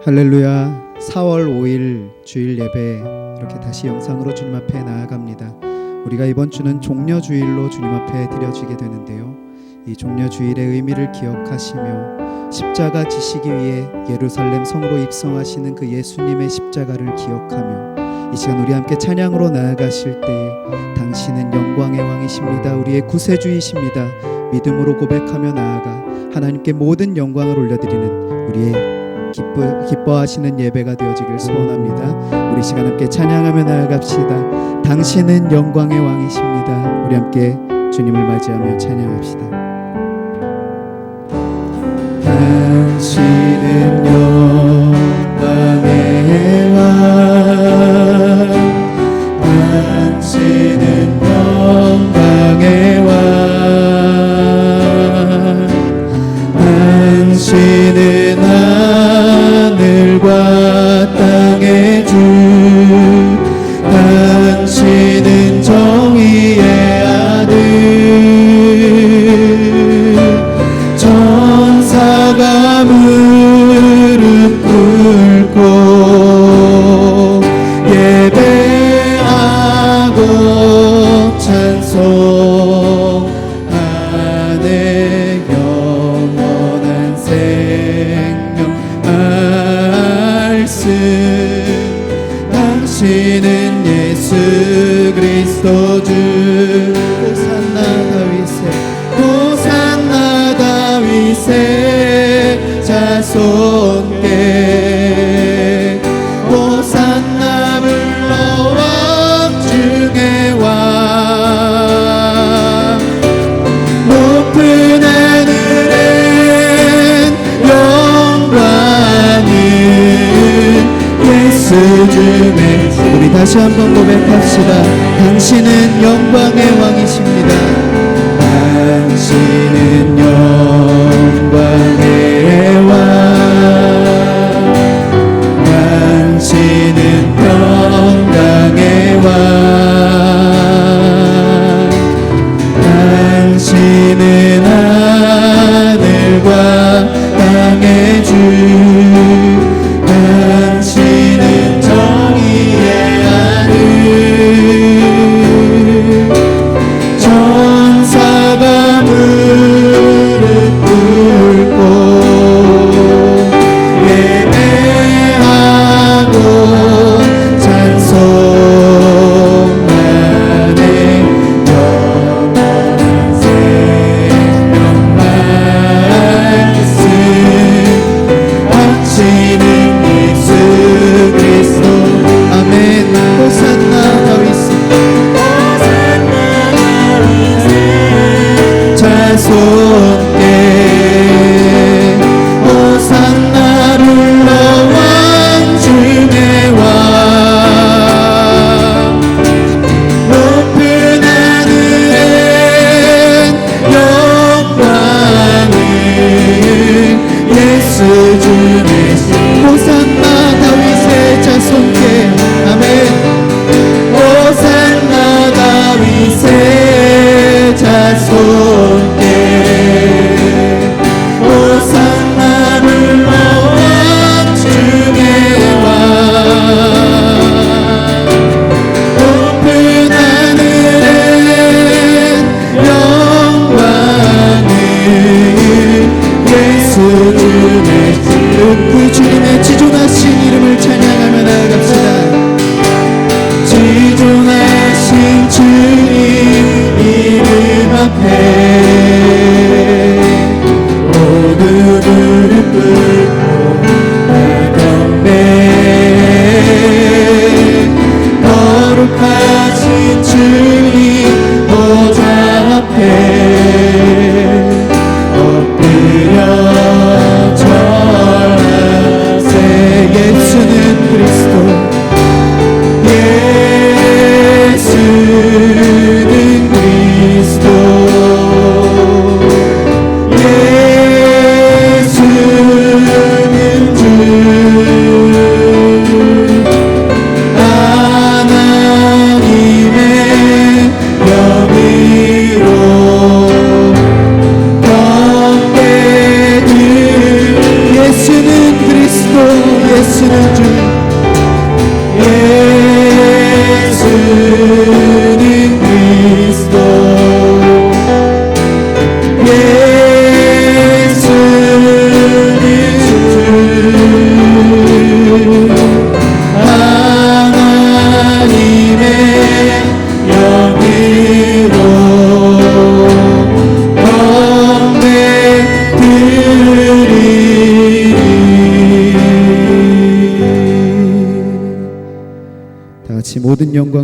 할렐루야. 4월 5일 주일 예배 이렇게 다시 영상으로 주님 앞에 나아갑니다. 우리가 이번 주는 종려주일로 주님 앞에 드려지게 되는데요, 이 종려주일의 의미를 기억하시며 십자가 지시기 위해 예루살렘 성으로 입성하시는 그 예수님의 십자가를 기억하며 이 시간 우리 함께 찬양으로 나아가실 때에 당신은 영광의 왕이십니다, 우리의 구세주이십니다, 믿음으로 고백하며 나아가 하나님께 모든 영광을 올려드리는 우리의 기뻐하시는 예배가 되어지길 소원합니다. 우리 시간 함께 찬양하며 나아갑시다. 당신은 영광의 왕이십니다. 우리 함께 주님을 맞이하며 찬양합시다. 당신은 영광의 왕, 당신은 영광의 왕, 당신은 하늘과 땅의 주, 당신은 정의의 아들, 천사가 무릎 꿇고 예배하고 찬송하네. 영원한 생명 말씀, 당신은 예수 그리스도 주. 호산나 다윗의, 호산나 다윗의 자손께, 호산나 불러 왕 중의 왕, 높은 하늘엔 영광은 예수 주의. 우리 다시 한번 고백합시다. 당신은 영광의 왕이십니다. 당신은 영광의 왕, 당신은 평강의 왕, 당신은 하늘과 땅의 주, 당신은 정의의 아들, 천사가 무릎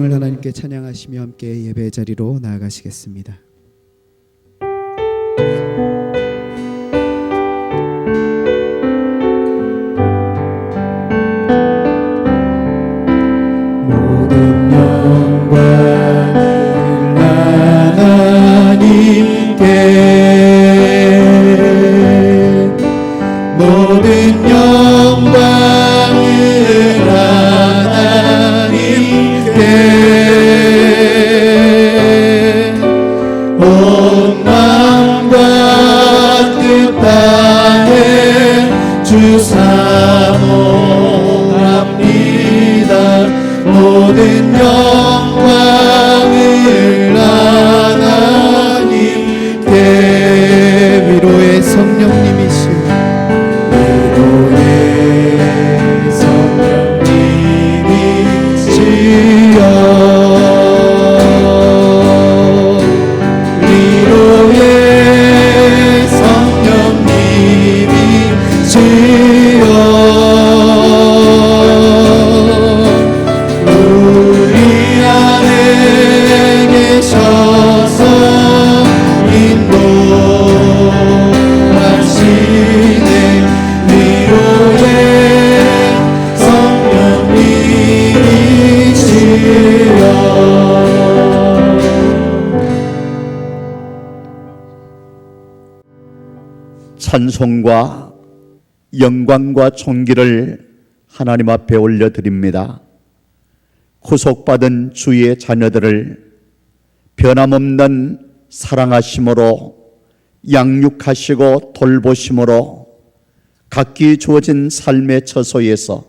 영광을 하나님께 찬양하시며 함께 예배의 자리로 나아가시겠습니다. 모든 영광을 하나님께, 모든 영광을 온 마음과 뜻 다해 주 사모합니다. 모든 영광을 하나님께. 위로의 성령님이시여, 위로의 성령님이시여, 우리 안에 계셔서 인도하시네. 위로의 성령님이시여. 찬송과 영광과 존귀를 하나님 앞에 올려드립니다. 구속받은 주의 자녀들을 변함없는 사랑하심으로 양육하시고 돌보심으로 각기 주어진 삶의 처소에서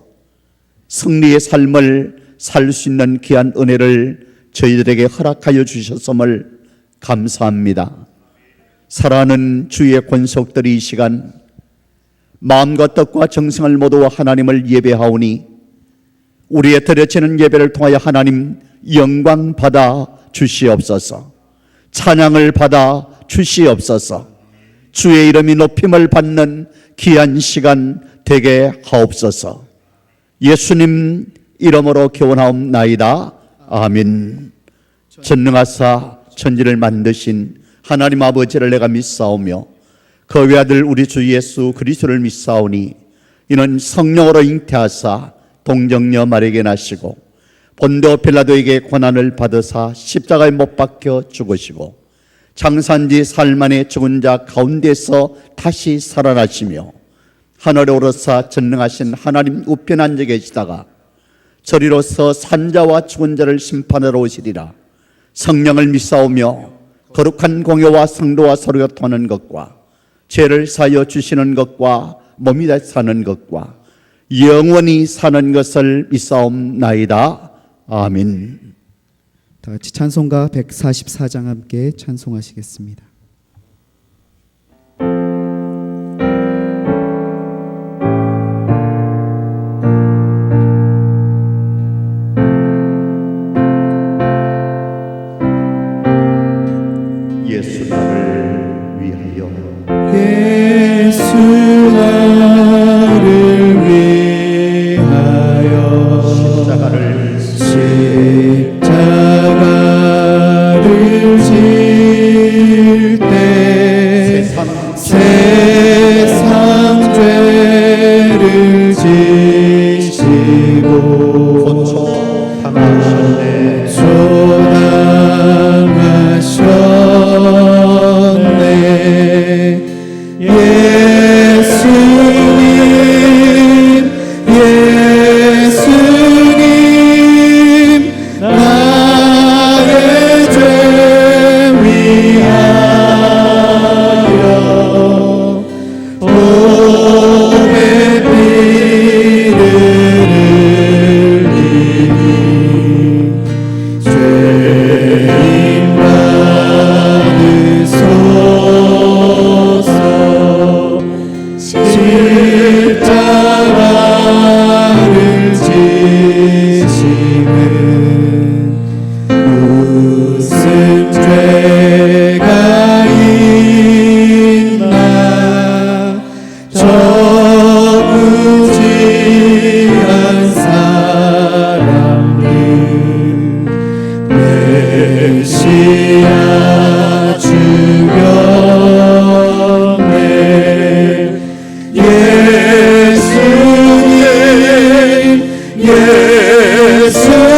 승리의 삶을 살 수 있는 귀한 은혜를 저희들에게 허락하여 주셨음을 감사합니다. 사랑하는 주의 권속들이 이 시간 마음과 뜻과 정성을 모두 하나님을 예배하오니 우리의 드려지는 예배를 통하여 하나님 영광 받아 주시옵소서. 찬양을 받아 주시옵소서. 주의 이름이 높임을 받는 귀한 시간 되게 하옵소서. 예수님 이름으로 기원하옵나이다. 아멘. 전능하사 천지를 만드신 하나님 아버지를 내가 믿사오며 그 외아들 우리 주 예수 그리스도를 믿사오니 이는 성령으로 잉태하사 동정녀 마리아에게 나시고 본도 빌라도에게 고난을 받으사 십자가에 못 박혀 죽으시고 장사한지 사흘 만에 죽은 자 가운데서 다시 살아나시며 하늘에 오르사 전능하신 하나님 우편에 앉아 계시다가 저리로서 산자와 죽은 자를 심판하러 오시리라. 성령을 믿사오며 거룩한 공예와 성도와 서로 교통하는 것과 죄를 사하여 주시는 것과 몸이 다시 사는 것과 영원히 사는 것을 믿사옵나이다. 아멘. 다 같이 찬송가 144장 함께 찬송하시겠습니다. 예수 나를 위하여, 예수 나를 위하여 십자가를 질 메시아 주변에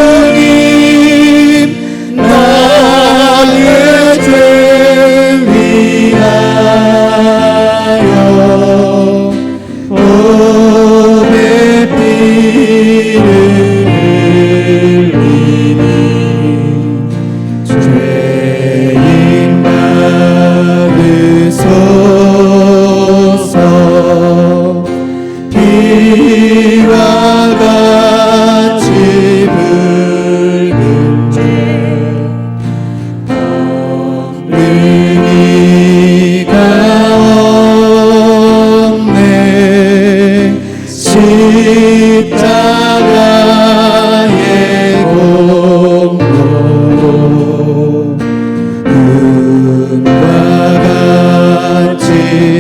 예수님 나의 죄 위하여 보배 피를 흘리니 죄인 받으소서 피와 같이 붉은 죄 의미가 없네 십자가의 공로로 은과 같이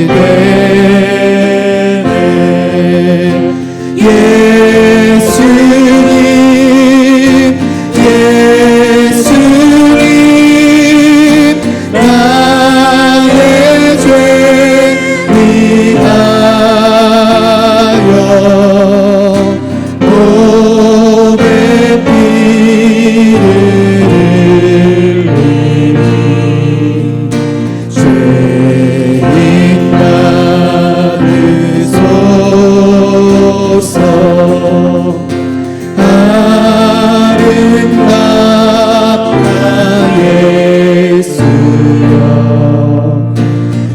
되네 예수님 나의 죄 위하여 보배 피를 흘리니 죄인 받으소서 아름답다 예수여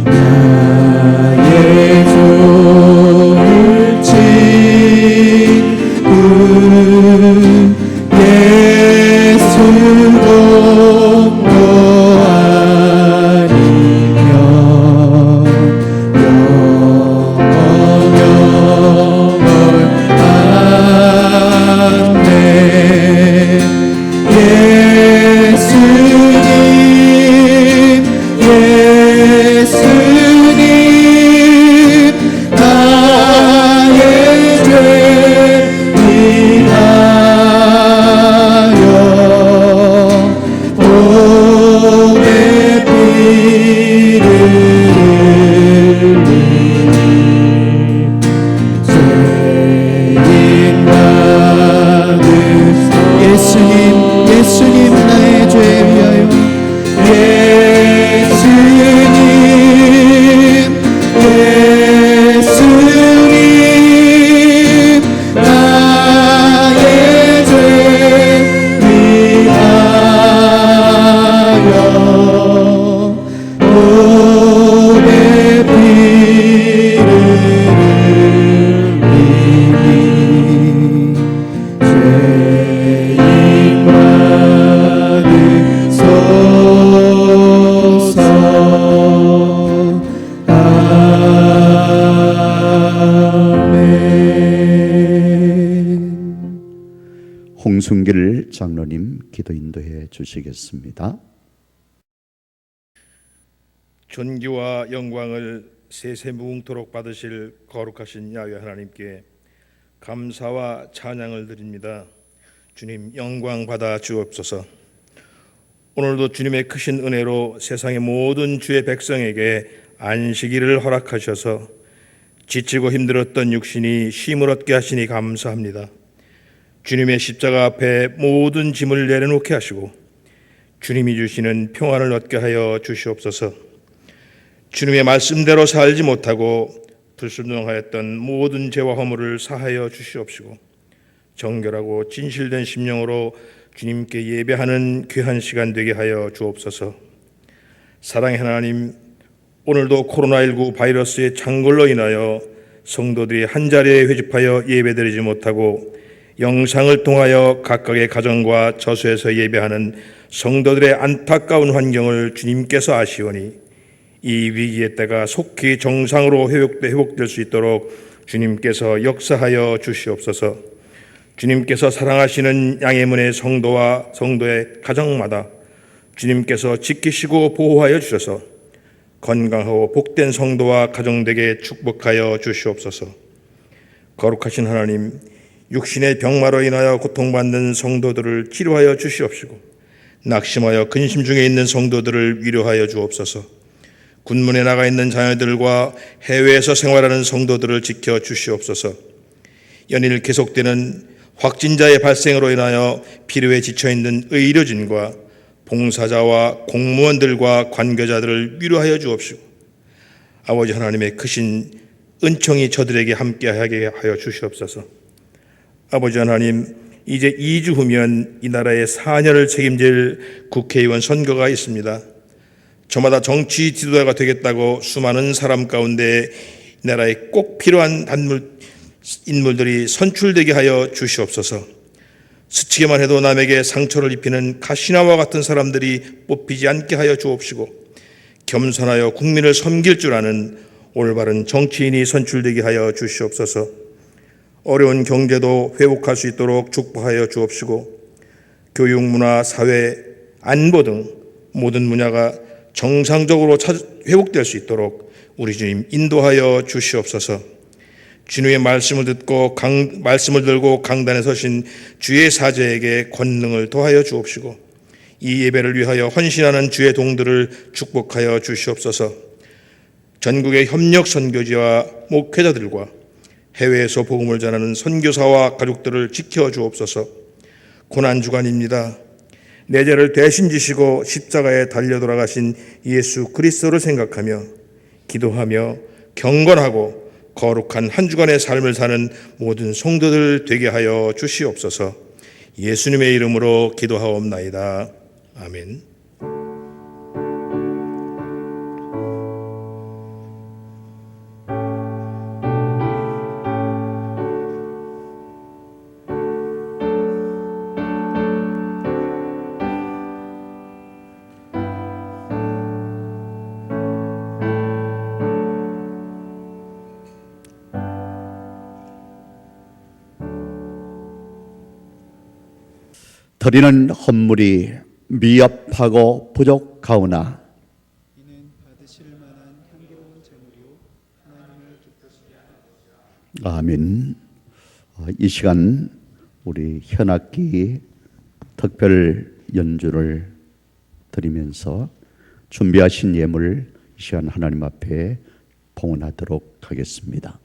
나의 좋은 친구 예수 동도 아니면 영원을 안네 예수님 나의 죄 위하여 보배 피를 흘리니 죄인 받으소서 예수님 나의 죄 위하여 예수님 나의 죄 위하여 보배 피를 흘리니 죄인 받으소서 아멘. 홍순길 장로님 기도 인도해 주시겠습니다. 존귀와 영광을 세세무궁토록 받으실 거룩하신 야훼 하나님께 감사와 찬양을 드립니다. 주님 영광 받아 주옵소서. 오늘도 주님의 크신 은혜로 세상의 모든 주의 백성에게 안식일을 허락하셔서 지치고 힘들었던 육신이 쉼을 얻게 하시니 감사합니다. 주님의 십자가 앞에 모든 짐을 내려놓게 하시고 주님이 주시는 평안을 얻게 하여 주시옵소서. 주님의 말씀대로 살지 못하고 불순종하였던 모든 죄와 허물을 사하여 주시옵시고 정결하고 진실된 심령으로 주님께 예배하는 귀한 시간 되게 하여 주옵소서. 사랑의 하나님, 오늘도 코로나19 바이러스의 창궐로 인하여 성도들이 한자리에 회집하여 예배드리지 못하고 영상을 통하여 각각의 가정과 저수에서 예배하는 성도들의 안타까운 환경을 주님께서 아시오니 이 위기의 때가 속히 정상으로 회복될 수 있도록 주님께서 역사하여 주시옵소서. 주님께서 사랑하시는 양의 문의 성도와 성도의 가정마다 주님께서 지키시고 보호하여 주셔서 건강하고 복된 성도와 가정 되게 축복하여 주시옵소서. 거룩하신 하나님, 육신의 병마로 인하여 고통받는 성도들을 치료하여 주시옵시고 낙심하여 근심 중에 있는 성도들을 위로하여 주옵소서. 군문에 나가 있는 자녀들과 해외에서 생활하는 성도들을 지켜 주시옵소서. 연일 계속되는 확진자의 발생으로 인하여 피로에 지쳐 있는 의료진과 봉사자와 공무원들과 관계자들을 위로하여 주옵시고, 아버지 하나님의 크신 은총이 저들에게 함께하게 하여 주시옵소서. 아버지 하나님, 이제 2주 후면 이 나라의 4년을 책임질 국회의원 선거가 있습니다. 저마다 정치 지도자가 되겠다고 수많은 사람 가운데 이 나라에 꼭 필요한 인물들이 선출되게 하여 주시옵소서. 스치기만 해도 남에게 상처를 입히는 가시나와 같은 사람들이 뽑히지 않게 하여 주옵시고, 겸손하여 국민을 섬길 줄 아는 올바른 정치인이 선출되게 하여 주시옵소서. 어려운 경제도 회복할 수 있도록 축복하여 주옵시고, 교육, 문화, 사회, 안보 등 모든 분야가 정상적으로 회복될 수 있도록 우리 주님 인도하여 주시옵소서. 주님의 말씀을 듣고 말씀을 들고 강단에 서신 주의 사제에게 권능을 더하여 주옵시고, 이 예배를 위하여 헌신하는 주의 동들을 축복하여 주시옵소서. 전국의 협력 선교지와 목회자들과 해외에서 복음을 전하는 선교사와 가족들을 지켜 주옵소서. 고난 주간입니다. 내 죄를 대신 지시고 십자가에 달려 돌아가신 예수 그리스도를 생각하며 기도하며 경건하고 거룩한 한 주간의 삶을 사는 모든 성도들 되게 하여 주시옵소서. 예수님의 이름으로 기도하옵나이다. 아멘. 드리는 헌물이 미흡하고 부족하오나 이는 받으실 만한 향기로운 제물이요 하나님을 기쁘시게 아멘. 이 시간 우리 현악기 특별 연주를 드리면서 준비하신 예물 이 시간 하나님 앞에 봉헌하도록 하겠습니다.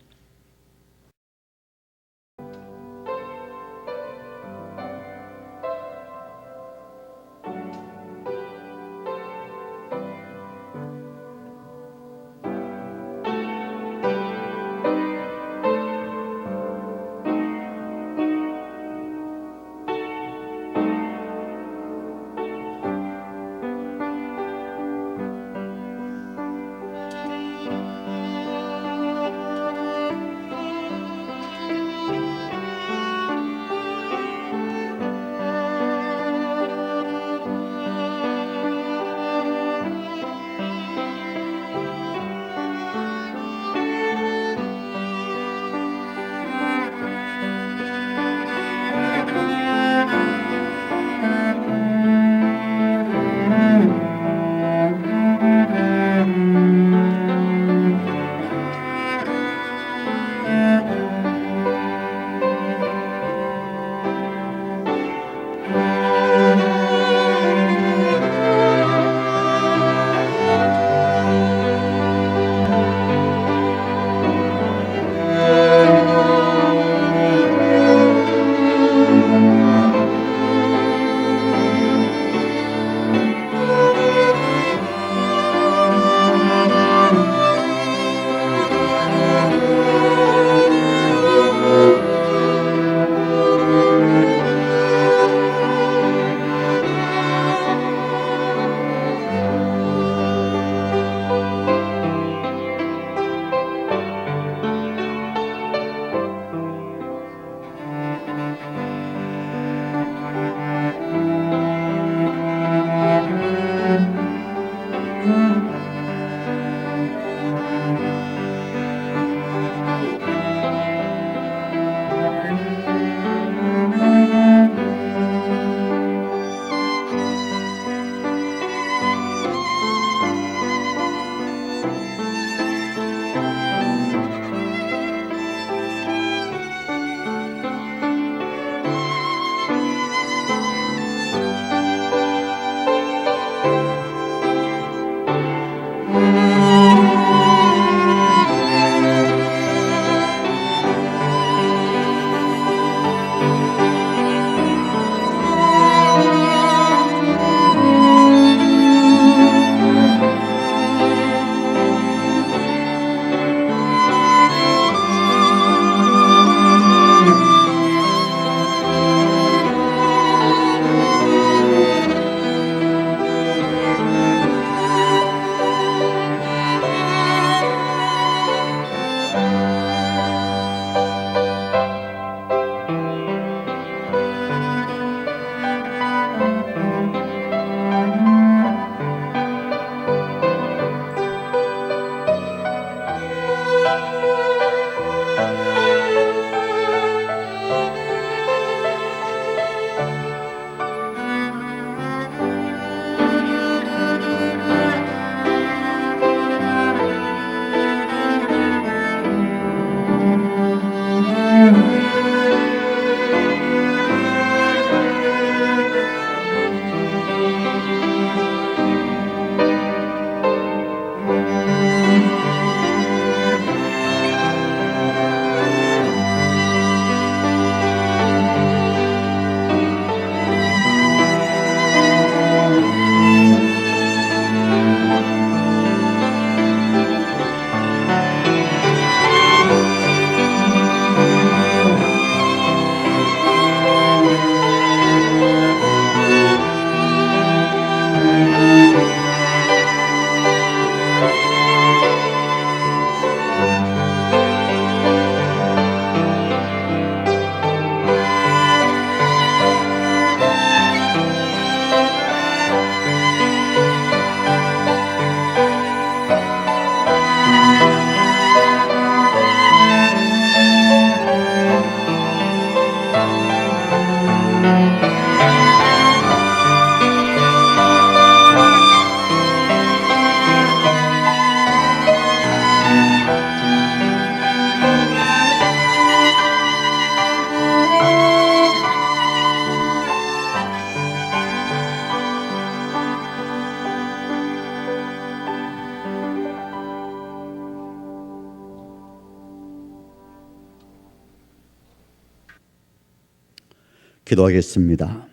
기도하겠습니다.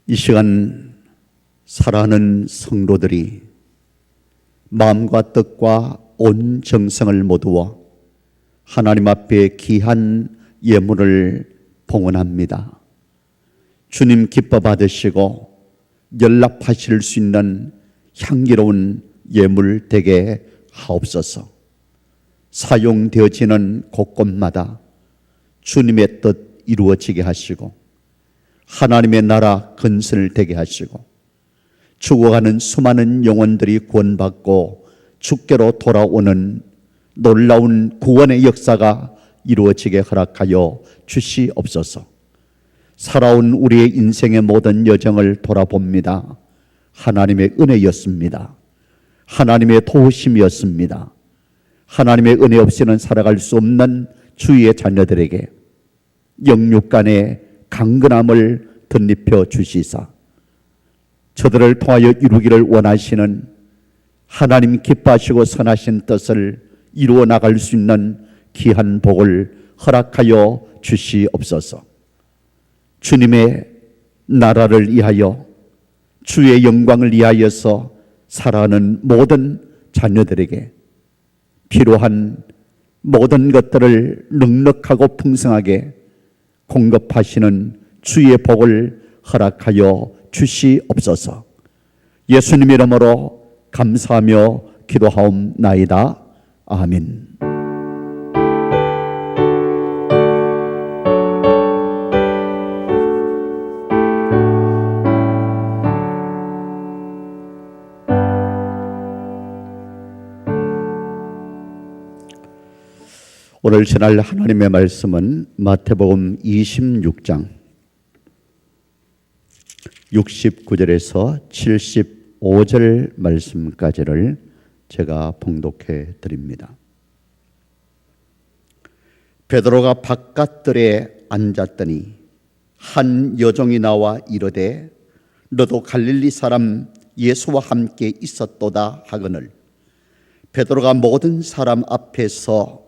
이 시간 사랑하는 성도들이 마음과 뜻과 온 정성을 모두어 하나님 앞에 귀한 예물을 봉헌합니다. 주님 기뻐 받으시고 연락하실 수 있는 향기로운 예물 되게 하옵소서. 사용되어지는 곳곳마다 주님의 뜻 이루어지게 하시고 하나님의 나라 건설 되게 하시고 죽어가는 수많은 영혼들이 구원받고 주께로 돌아오는 놀라운 구원의 역사가 이루어지게 허락하여 주시옵소서. 살아온 우리의 인생의 모든 여정을 돌아봅니다. 하나님의 은혜였습니다. 하나님의 도우심이었습니다. 하나님의 은혜 없이는 살아갈 수 없는 주의 자녀들에게 영육간의 강건함을 덧입혀 주시사 저들을 통하여 이루기를 원하시는 하나님 기뻐하시고 선하신 뜻을 이루어 나갈 수 있는 귀한 복을 허락하여 주시옵소서. 주님의 나라를 위하여 주의 영광을 위하여서 살아가는 모든 자녀들에게 필요한 모든 것들을 넉넉하고 풍성하게 공급하시는 주의 복을 허락하여 주시옵소서. 예수님 이름으로 감사하며 기도하옵나이다. 아멘. 오늘 전할 하나님의 말씀은 마태복음 26장 69절에서 75절 말씀까지를 제가 봉독해 드립니다. 베드로가 바깥들에 앉았더니 한 여종이 나와 이르되 너도 갈릴리 사람 예수와 함께 있었도다 하거늘 베드로가 모든 사람 앞에서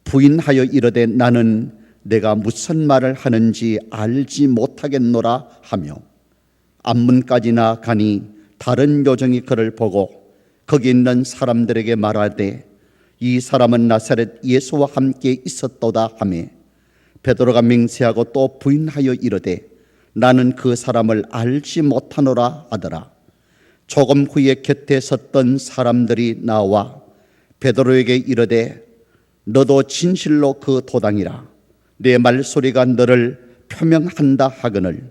부인하여 이르되 나는 내가 무슨 말을 하는지 알지 못하겠노라 하며 앞문까지나 가니 다른 여종이 그를 보고 거기 있는 사람들에게 말하되 이 사람은 나사렛 예수와 함께 있었도다 하매 베드로가 맹세하고 또 부인하여 이르되 나는 그 사람을 알지 못하노라 하더라. 조금 후에 곁에 섰던 사람들이 나와 베드로에게 이르되 너도 진실로 그 도당이라 내 말소리가 너를 표명한다 하거늘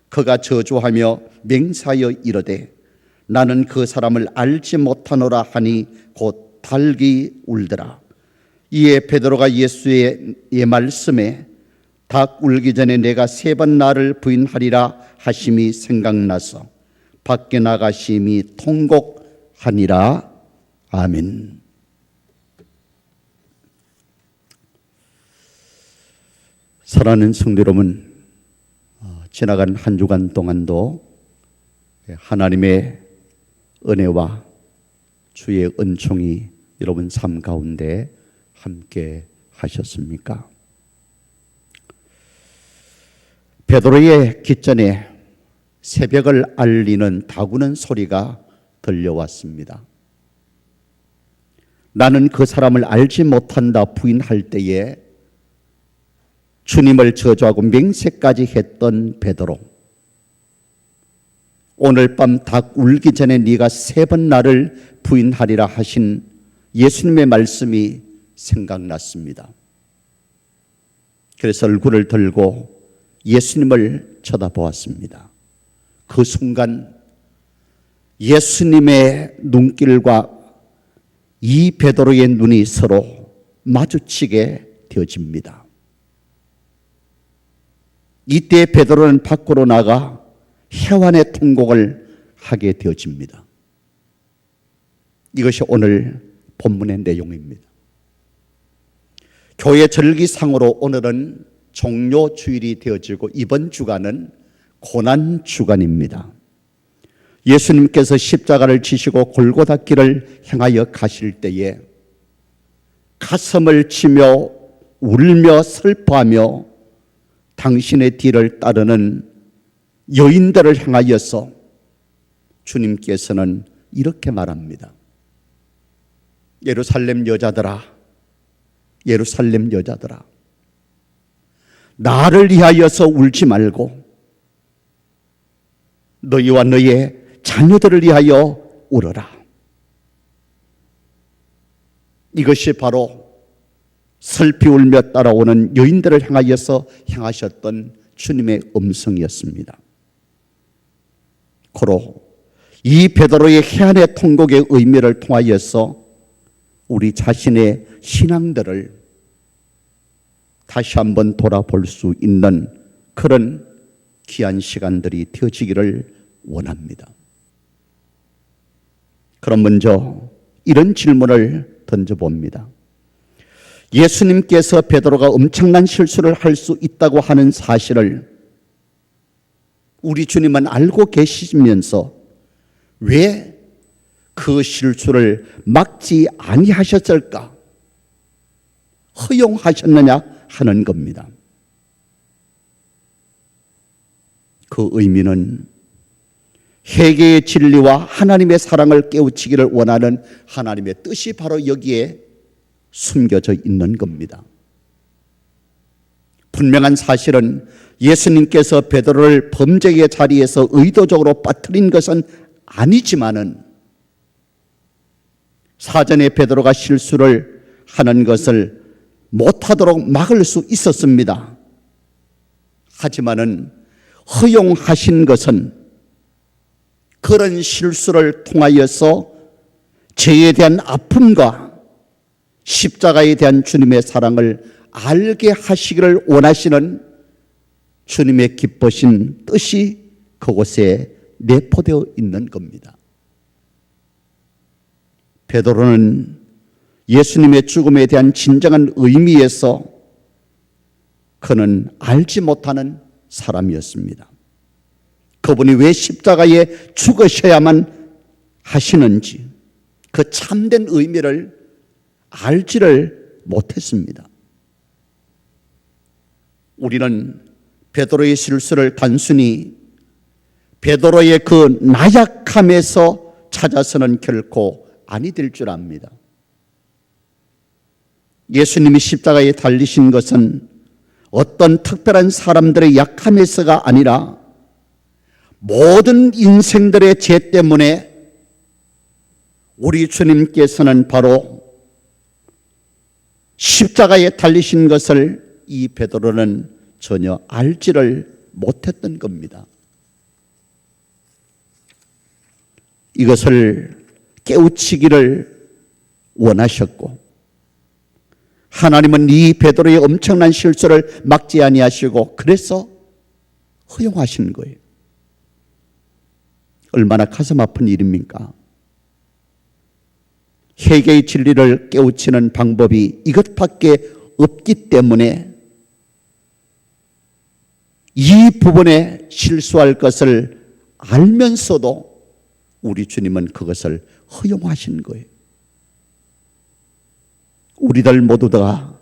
그가 저주하며 맹세하여 이르되 나는 그 사람을 알지 못하노라 하니 곧 닭이 울더라. 이에 베드로가 예수의 말씀에 닭 울기 전에 내가 3번 나를 부인하리라 하심이 생각나서 밖에 나가심이 통곡하니라. 아멘. 사랑하는 성도 여러분, 지나간 한 주간 동안도 하나님의 은혜와 주의 은총이 여러분 삶 가운데 함께 하셨습니까? 베드로의 깃전에 새벽을 알리는 다구는 소리가 들려왔습니다. 나는 그 사람을 알지 못한다 부인할 때에 주님을 저주하고 맹세까지 했던 베드로, 오늘 밤 닭 울기 전에 네가 3번 나를 부인하리라 하신 예수님의 말씀이 생각났습니다. 그래서 얼굴을 들고 예수님을 쳐다보았습니다. 그 순간 예수님의 눈길과 이 베드로의 눈이 서로 마주치게 되어집니다. 이때 베드로는 밖으로 나가 해환의 통곡을 하게 되어집니다. 이것이 오늘 본문의 내용입니다. 교회 절기상으로 오늘은 종료주일이 되어지고 이번 주간은 고난주간입니다. 예수님께서 십자가를 지시고 골고다 길을 향하여 가실 때에 가슴을 치며 울며 슬퍼하며 당신의 뒤를 따르는 여인들을 향하여서 주님께서는 이렇게 말합니다. 예루살렘 여자들아, 예루살렘 여자들아, 나를 위하여서 울지 말고 너희와 너희의 자녀들을 위하여 울어라. 이것이 바로 슬피 울며 따라오는 여인들을 향하여서 향하셨던 주님의 음성이었습니다. 고로 이 베드로의 해안의 통곡의 의미를 통하여서 우리 자신의 신앙들을 다시 한번 돌아볼 수 있는 그런 귀한 시간들이 되어지기를 원합니다. 그럼 먼저 이런 질문을 던져봅니다. 예수님께서 베드로가 엄청난 실수를 할 수 있다고 하는 사실을 우리 주님은 알고 계시면서 왜 그 실수를 막지 아니하셨을까? 허용하셨느냐 하는 겁니다. 그 의미는 회개의 진리와 하나님의 사랑을 깨우치기를 원하는 하나님의 뜻이 바로 여기에 숨겨져 있는 겁니다. 분명한 사실은 예수님께서 베드로를 범죄의 자리에서 의도적으로 빠뜨린 것은 아니지만은 사전에 베드로가 실수를 하는 것을 못하도록 막을 수 있었습니다. 하지만은 허용하신 것은 그런 실수를 통하여서 죄에 대한 아픔과 십자가에 대한 주님의 사랑을 알게 하시기를 원하시는 주님의 기쁘신 뜻이 그곳에 내포되어 있는 겁니다. 베드로는 예수님의 죽음에 대한 진정한 의미에서 그는 알지 못하는 사람이었습니다. 그분이 왜 십자가에 죽으셔야만 하시는지 그 참된 의미를 알지를 못했습니다. 우리는 베드로의 실수를 단순히 베드로의 그 나약함에서 찾아서는 결코 아니 될 줄 압니다. 예수님이 십자가에 달리신 것은 어떤 특별한 사람들의 약함에서가 아니라 모든 인생들의 죄 때문에 우리 주님께서는 바로 십자가에 달리신 것을 이 베드로는 전혀 알지를 못했던 겁니다. 이것을 깨우치기를 원하셨고 하나님은 이 베드로의 엄청난 실수를 막지 아니하시고 그래서 허용하신 거예요. 얼마나 가슴 아픈 일입니까? 회개의 진리를 깨우치는 방법이 이것밖에 없기 때문에 이 부분에 실수할 것을 알면서도 우리 주님은 그것을 허용하신 거예요. 우리들 모두 다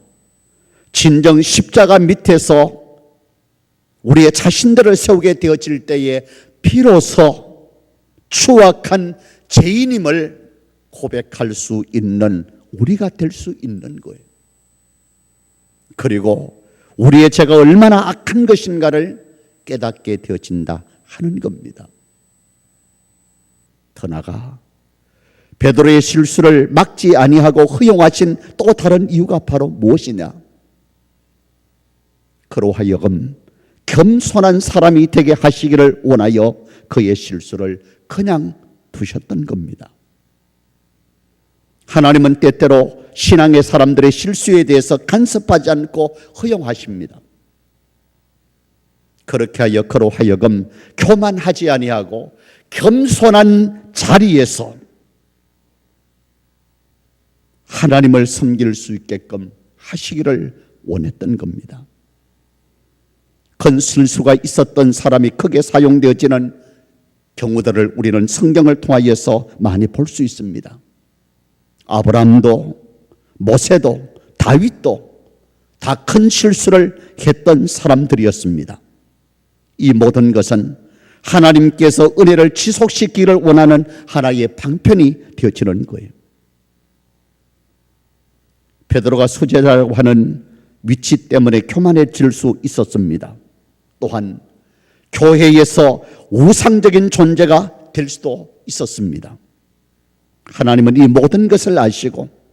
진정 십자가 밑에서 우리의 자신들을 세우게 되어질 때에 비로소 추악한 죄인임을 고백할 수 있는 우리가 될 수 있는 거예요. 그리고 우리의 죄가 얼마나 악한 것인가를 깨닫게 되어진다 하는 겁니다. 더 나아가 베드로의 실수를 막지 아니하고 허용하신 또 다른 이유가 바로 무엇이냐? 그로 하여금 겸손한 사람이 되게 하시기를 원하여 그의 실수를 그냥 두셨던 겁니다. 하나님은 때때로 신앙의 사람들의 실수에 대해서 간섭하지 않고 허용하십니다. 그렇게 하여 그로 하여금 교만하지 아니하고 겸손한 자리에서 하나님을 섬길 수 있게끔 하시기를 원했던 겁니다. 큰 실수가 있었던 사람이 크게 사용되어지는 경우들을 우리는 성경을 통하여서 많이 볼 수 있습니다. 아브라함도 모세도 다윗도 다 큰 실수를 했던 사람들이었습니다. 이 모든 것은 하나님께서 은혜를 지속시키기를 원하는 하나의 방편이 되어지는 거예요. 베드로가 수제자라고 하는 위치 때문에 교만해질 수 있었습니다. 또한 교회에서 우상적인 존재가 될 수도 있었습니다. 하나님은 이 모든 것을 아시고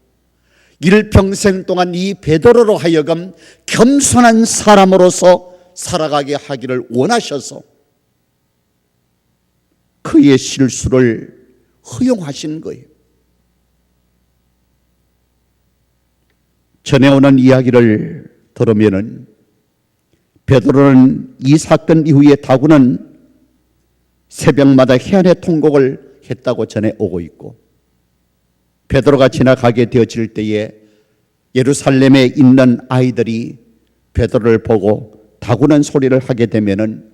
일평생 동안 이 베드로로 하여금 겸손한 사람으로서 살아가게 하기를 원하셔서 그의 실수를 허용하신 거예요. 전해오는 이야기를 들으면은 베드로는 이 사건 이후에 다구는 새벽마다 해안의 통곡을 했다고 전해오고 있고, 베드로가 지나가게 되어질 때에 예루살렘에 있는 아이들이 베드로를 보고 다구는 소리를 하게 되면은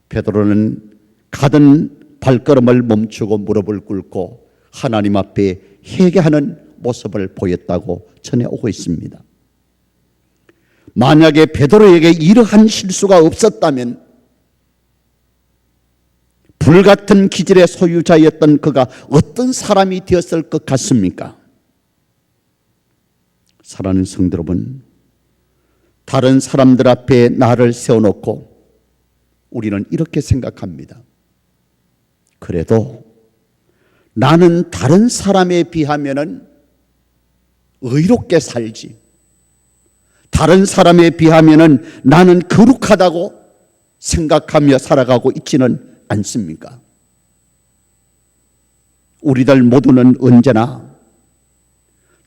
베드로는 가던 발걸음을 멈추고 무릎을 꿇고 하나님 앞에 회개하는 모습을 보였다고 전해오고 있습니다. 만약에 베드로에게 이러한 실수가 없었다면 불같은 기질의 소유자였던 그가 어떤 사람이 되었을 것 같습니까? 사랑하는 성도 여러분, 다른 사람들 앞에 나를 세워놓고 우리는 이렇게 생각합니다. 그래도 나는 다른 사람에 비하면은 의롭게 살지, 다른 사람에 비하면은 나는 거룩하다고 생각하며 살아가고 있지는 않습니까? 우리들 모두는 언제나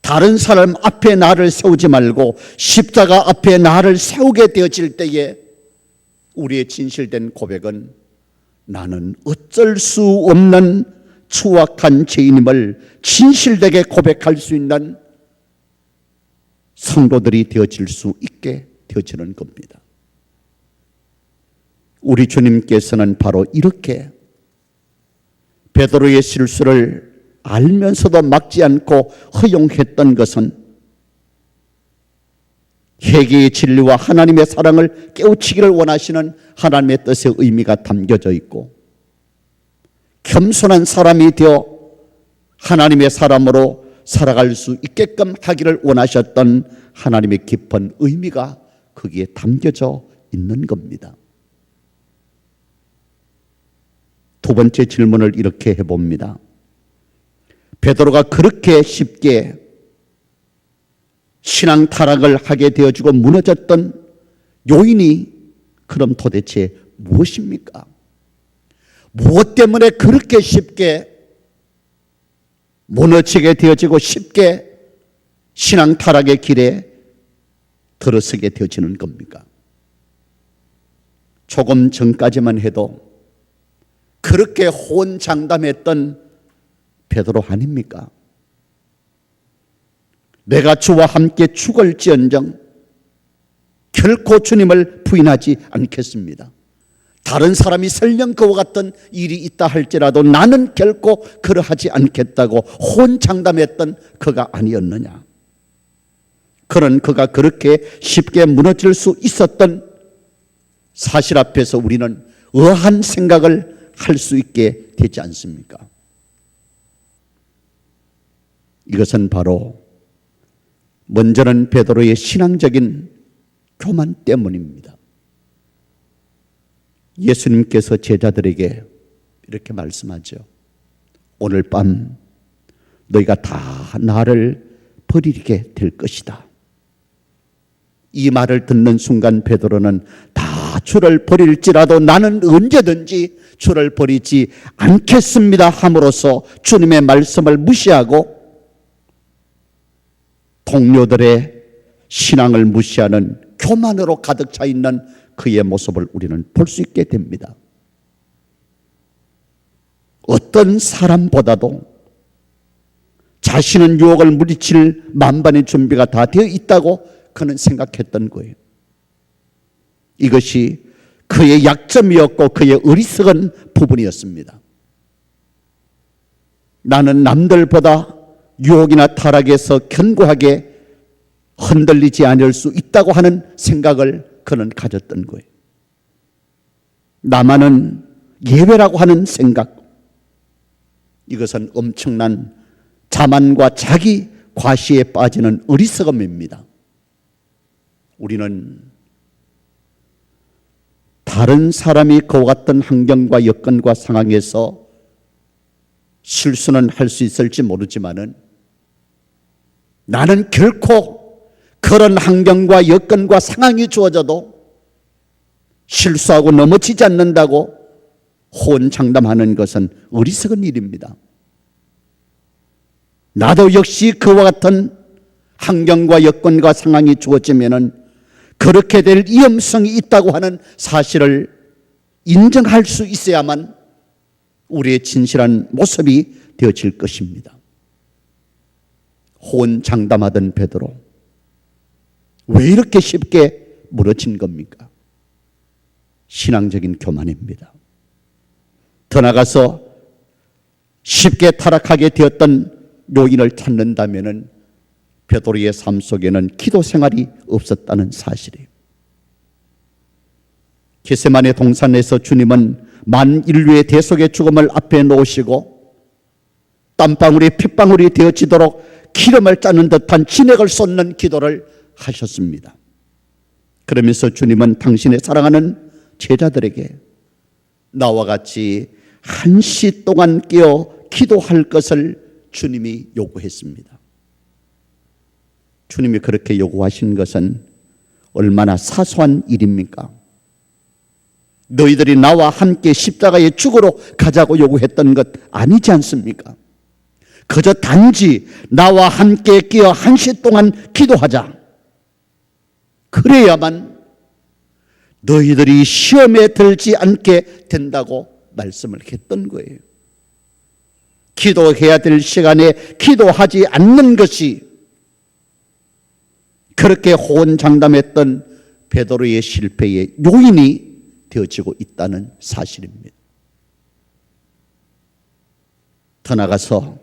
다른 사람 앞에 나를 세우지 말고 십자가 앞에 나를 세우게 되어질 때에 우리의 진실된 고백은 나는 어쩔 수 없는 추악한 죄인임을 진실되게 고백할 수 있는 성도들이 되어질 수 있게 되어지는 겁니다. 우리 주님께서는 바로 이렇게 베드로의 실수를 알면서도 막지 않고 허용했던 것은 회개의 진리와 하나님의 사랑을 깨우치기를 원하시는 하나님의 뜻의 의미가 담겨져 있고, 겸손한 사람이 되어 하나님의 사람으로 살아갈 수 있게끔 하기를 원하셨던 하나님의 깊은 의미가 거기에 담겨져 있는 겁니다. 두 번째 질문을 이렇게 해봅니다. 베드로가 그렇게 쉽게 신앙 타락을 하게 되어지고 무너졌던 요인이 그럼 도대체 무엇입니까? 무엇 때문에 그렇게 쉽게 무너지게 되어지고 쉽게 신앙 타락의 길에 들어서게 되어지는 겁니까? 조금 전까지만 해도 그렇게 호언장담했던 베드로 아닙니까? 내가 주와 함께 죽을지언정 결코 주님을 부인하지 않겠습니다. 다른 사람이 설령 그와 같은 일이 있다 할지라도 나는 결코 그러하지 않겠다고 호언장담했던 그가 아니었느냐. 그런 그가 그렇게 쉽게 무너질 수 있었던 사실 앞에서 우리는 의아한 생각을 할 수 있게 되지 않습니까? 이것은 바로 먼저는 베드로의 신앙적인 교만 때문입니다. 예수님께서 제자들에게 이렇게 말씀하죠. 오늘 밤 너희가 다 나를 버리게 될 것이다. 이 말을 듣는 순간 베드로는 다 주를 버릴지라도 나는 언제든지 주를 버리지 않겠습니다 함으로써 주님의 말씀을 무시하고 동료들의 신앙을 무시하는 교만으로 가득 차 있는 그의 모습을 우리는 볼 수 있게 됩니다. 어떤 사람보다도 자신은 유혹을 물리칠 만반의 준비가 다 되어 있다고 그는 생각했던 거예요. 이것이 그의 약점이었고 그의 어리석은 부분이었습니다. 나는 남들보다 유혹이나 타락에서 견고하게 흔들리지 않을 수 있다고 하는 생각을 그는 가졌던 거예요. 나만은 예외라고 하는 생각, 이것은 엄청난 자만과 자기 과시에 빠지는 어리석음입니다. 우리는 다른 사람이 그와 같은 환경과 여건과 상황에서 실수는 할 수 있을지 모르지만은 나는 결코 그런 환경과 여건과 상황이 주어져도 실수하고 넘어지지 않는다고 호언장담하는 것은 어리석은 일입니다. 나도 역시 그와 같은 환경과 여건과 상황이 주어지면은 그렇게 될 위험성이 있다고 하는 사실을 인정할 수 있어야만 우리의 진실한 모습이 되어질 것입니다. 호언장담하던 베드로, 왜 이렇게 쉽게 무너진 겁니까? 신앙적인 교만입니다. 더 나아가서 쉽게 타락하게 되었던 요인을 찾는다면은 베드로의 삶 속에는 기도 생활이 없었다는 사실이에요. 겟세마네 동산에서 주님은 만인류의 대속의 죽음을 앞에 놓으시고 땀방울이 핏방울이 되어지도록 기름을 짜는 듯한 진액을 쏟는 기도를 하셨습니다. 그러면서 주님은 당신의 사랑하는 제자들에게 나와 같이 1시 동안 깨어 기도할 것을 주님이 요구했습니다. 주님이 그렇게 요구하신 것은 얼마나 사소한 일입니까? 너희들이 나와 함께 십자가의 죽으러 가자고 요구했던 것 아니지 않습니까? 그저 단지 나와 함께 끼어 1시 동안 기도하자. 그래야만 너희들이 시험에 들지 않게 된다고 말씀을 했던 거예요. 기도해야 될 시간에 기도하지 않는 것이 그렇게 호언장담했던 베드로의 실패의 요인이 되어지고 있다는 사실입니다. 더 나아가서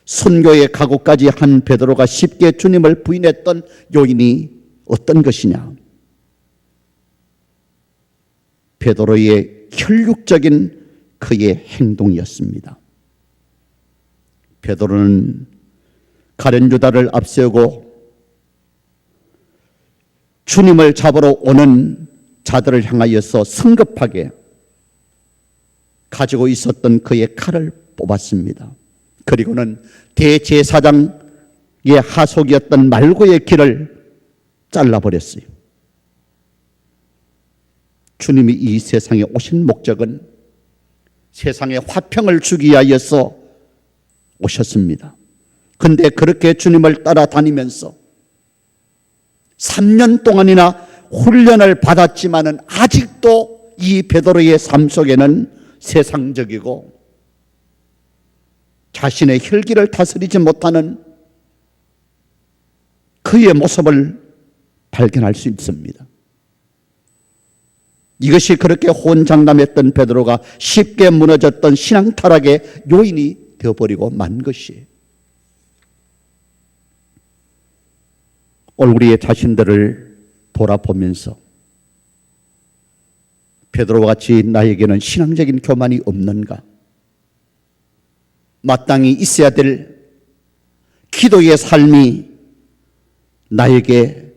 선교의 각오까지 한 베드로가 쉽게 주님을 부인했던 요인이 어떤 것이냐? 베드로의 혈육적인 그의 행동이었습니다. 베드로는 가룟 유다를 앞세우고 주님을 잡으러 오는 자들을 향하여서 성급하게 가지고 있었던 그의 칼을 뽑았습니다. 그리고는 대제사장의 하속이었던 말고의 길을 잘라버렸어요. 주님이 이 세상에 오신 목적은 세상에 화평을 주기 위하여서 오셨습니다. 그런데 그렇게 주님을 따라다니면서 3년 동안이나 훈련을 받았지만은 아직도 이 베드로의 삶 속에는 세상적이고 자신의 혈기를 다스리지 못하는 그의 모습을 발견할 수 있습니다. 이것이 그렇게 호언장담했던 베드로가 쉽게 무너졌던 신앙 타락의 요인이 되어버리고 만 것이에요. 오늘 우리의 자신들을 돌아보면서 베드로와 같이 나에게는 신앙적인 교만이 없는가? 마땅히 있어야 될 기도의 삶이 나에게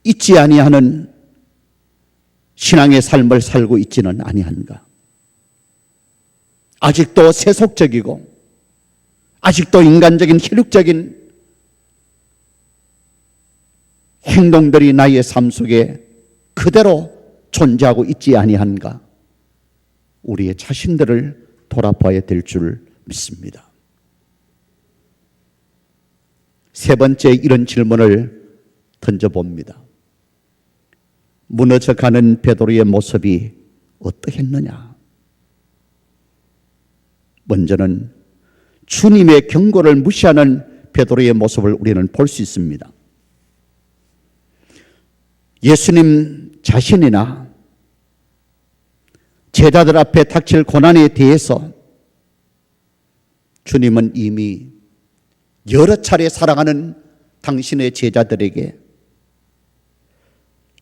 있지 아니하는 신앙의 삶을 살고 있지는 아니한가? 아직도 세속적이고 아직도 인간적인 혈육적인 행동들이 나의 삶 속에 그대로 존재하고 있지 아니한가? 우리의 자신들을 돌아봐야 될 줄 믿습니다. 세 번째 이런 질문을 던져봅니다. 무너져가는 베드로의 모습이 어떠했느냐? 먼저는 주님의 경고를 무시하는 베드로의 모습을 우리는 볼 수 있습니다. 예수님 자신이나 제자들 앞에 닥칠 고난에 대해서 주님은 이미 여러 차례 사랑하는 당신의 제자들에게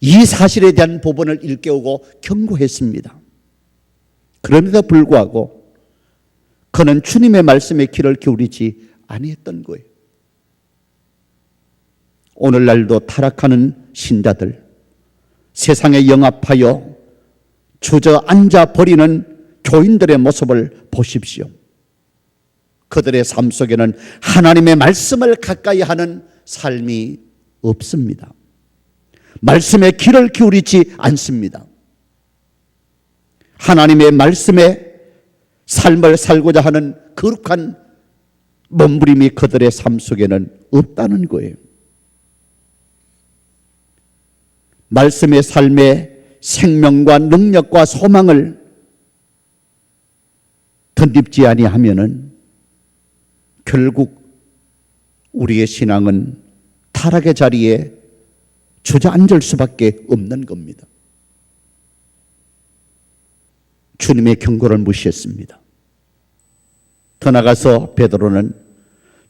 이 사실에 대한 법원을 일깨우고 경고했습니다. 그럼에도 불구하고 그는 주님의 말씀에 귀를 기울이지 아니했던 거예요. 오늘날도 타락하는 신자들, 세상에 영합하여 주저앉아 버리는 교인들의 모습을 보십시오. 그들의 삶 속에는 하나님의 말씀을 가까이 하는 삶이 없습니다. 말씀에 귀를 기울이지 않습니다. 하나님의 말씀에 삶을 살고자 하는 거룩한 몸부림이 그들의 삶 속에는 없다는 거예요. 말씀의 삶에 생명과 능력과 소망을 덧입지 아니하면은 결국 우리의 신앙은 타락의 자리에 주저앉을 수밖에 없는 겁니다. 주님의 경고를 무시했습니다. 더 나아가서 베드로는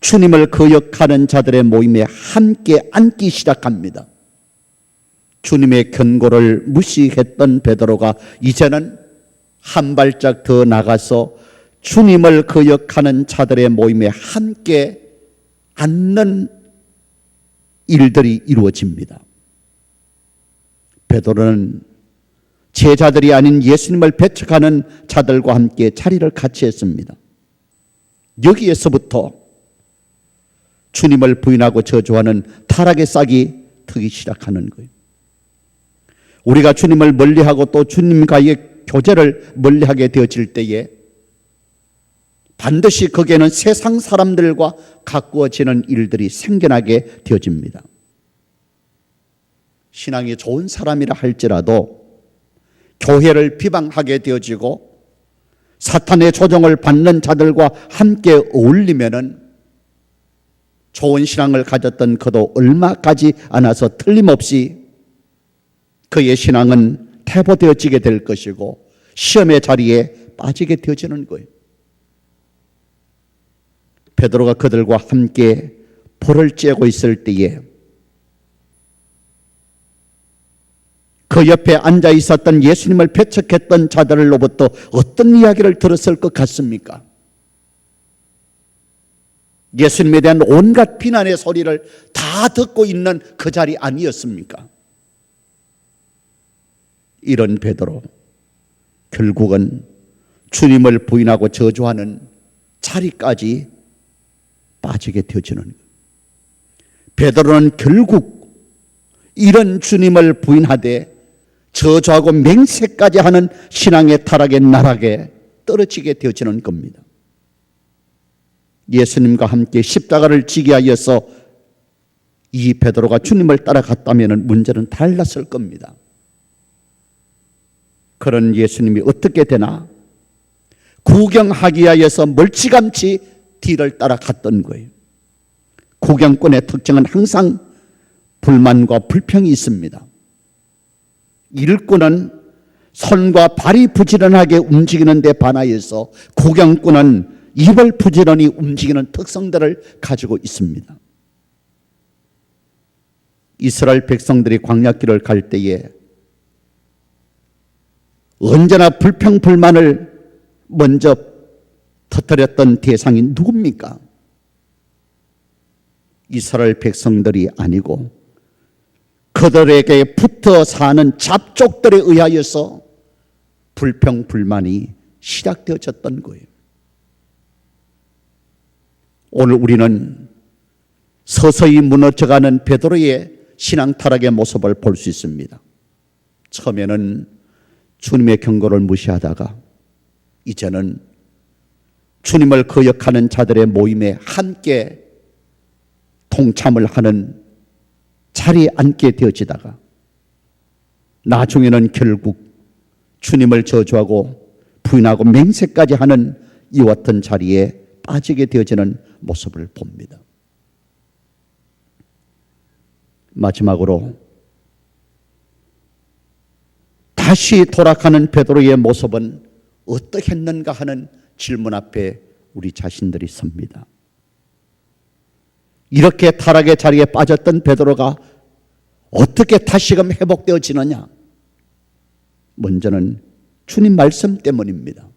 주님을 거역하는 자들의 모임에 함께 앉기 시작합니다. 주님의 경고를 무시했던 베드로가 이제는 한 발짝 더 나가서 주님을 거역하는 자들의 모임에 함께 앉는 일들이 이루어집니다. 베드로는 제자들이 아닌 예수님을 배척하는 자들과 함께 자리를 같이 했습니다. 여기에서부터 주님을 부인하고 저주하는 타락의 싹이 트기 시작하는 거예요. 우리가 주님을 멀리하고 또 주님과의 교제를 멀리하게 되어질 때에 반드시 거기에는 세상 사람들과 가꾸어지는 일들이 생겨나게 되어집니다. 신앙이 좋은 사람이라 할지라도 교회를 비방하게 되어지고 사탄의 조종을 받는 자들과 함께 어울리면은 좋은 신앙을 가졌던 그도 얼마 가지 않아서 틀림없이 그의 신앙은 퇴보되어지게 될 것이고 시험의 자리에 빠지게 되어지는 거예요. 베드로가 그들과 함께 볼을 쬐고 있을 때에 그 옆에 앉아 있었던 예수님을 배척했던 자들로부터 어떤 이야기를 들었을 것 같습니까? 예수님에 대한 온갖 비난의 소리를 다 듣고 있는 그 자리 아니었습니까? 이런 베드로, 결국은 주님을 부인하고 저주하는 자리까지 빠지게 되어지는 거예요. 베드로는 결국 이런 주님을 부인하되 저주하고 맹세까지 하는 신앙의 타락의 나락에 떨어지게 되어지는 겁니다. 예수님과 함께 십자가를 지게 하여서 이 베드로가 주님을 따라갔다면 문제는 달랐을 겁니다. 그런 예수님이 어떻게 되나? 구경하기 위하여서 멀찌감치 뒤를 따라갔던 거예요. 구경꾼의 특징은 항상 불만과 불평이 있습니다. 일꾼은 손과 발이 부지런하게 움직이는 데 반하여서 구경꾼은 입을 부지런히 움직이는 특성들을 가지고 있습니다. 이스라엘 백성들이 광야길을 갈 때에 언제나 불평불만을 먼저 터뜨렸던 대상이 누굽니까? 이스라엘 백성들이 아니고 그들에게 붙어 사는 잡족들에 의하여서 불평불만이 시작되어졌던 거예요. 오늘 우리는 서서히 무너져가는 베드로의 신앙 타락의 모습을 볼 수 있습니다. 처음에는 주님의 경고를 무시하다가 이제는 주님을 거역하는 자들의 모임에 함께 동참을 하는 자리에 앉게 되어지다가 나중에는 결국 주님을 저주하고 부인하고 맹세까지 하는 이와 같은 자리에 빠지게 되어지는 모습을 봅니다. 마지막으로 다시 돌아가는 베드로의 모습은 어떻게 했는가 하는 질문 앞에 우리 자신들이 섭니다. 이렇게 타락의 자리에 빠졌던 베드로가 어떻게 다시금 회복되어지느냐? 먼저는 주님 말씀 때문입니다.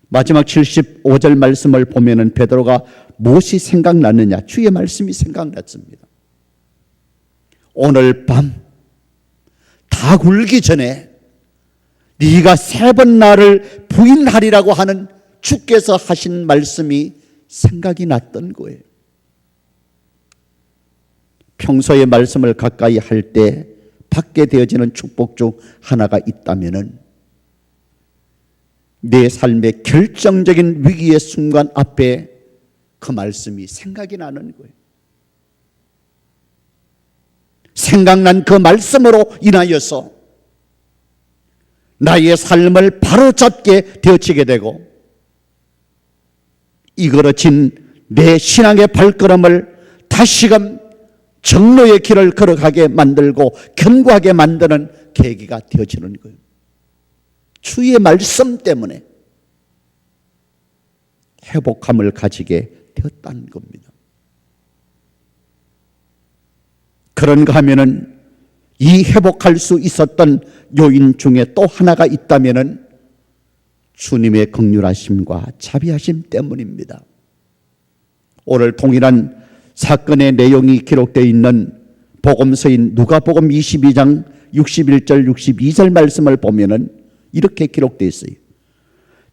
마지막 75절 말씀을 보면은 베드로가 무엇이 생각났느냐? 주의 말씀이 생각났습니다. 오늘 밤 다 굴기 전에 네가 3번 나를 부인하리라고 하는 주께서 하신 말씀이 생각이 났던 거예요. 평소에 말씀을 가까이 할 때 받게 되어지는 축복 중 하나가 있다면은 내 삶의 결정적인 위기의 순간 앞에 그 말씀이 생각이 나는 거예요. 생각난 그 말씀으로 인하여서 나의 삶을 바로잡게 되어지게 되고 이그러진 내 신앙의 발걸음을 다시금 정로의 길을 걸어가게 만들고 견고하게 만드는 계기가 되어지는 거예요. 주의 말씀 때문에 회복함을 가지게 되었다는 겁니다. 그런가 하면은 이 회복할 수 있었던 요인 중에 또 하나가 있다면은 주님의 긍휼하심과 자비하심 때문입니다. 오늘 동일한 사건의 내용이 기록되어 있는 복음서인 누가복음 22장 61절 62절 말씀을 보면은 이렇게 기록되어 있어요.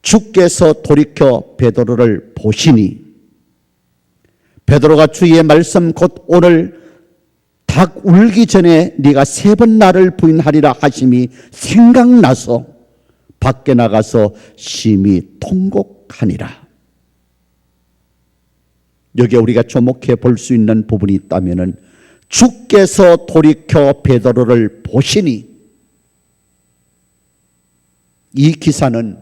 주께서 돌이켜 베드로를 보시니, 베드로가 주의 말씀 곧 오늘 닭 울기 전에 네가 3번 나를 부인하리라 하심이 생각나서 밖에 나가서 심히 통곡하니라. 여기에 우리가 주목해 볼 수 있는 부분이 있다면은 주께서 돌이켜 베드로를 보시니, 이 기사는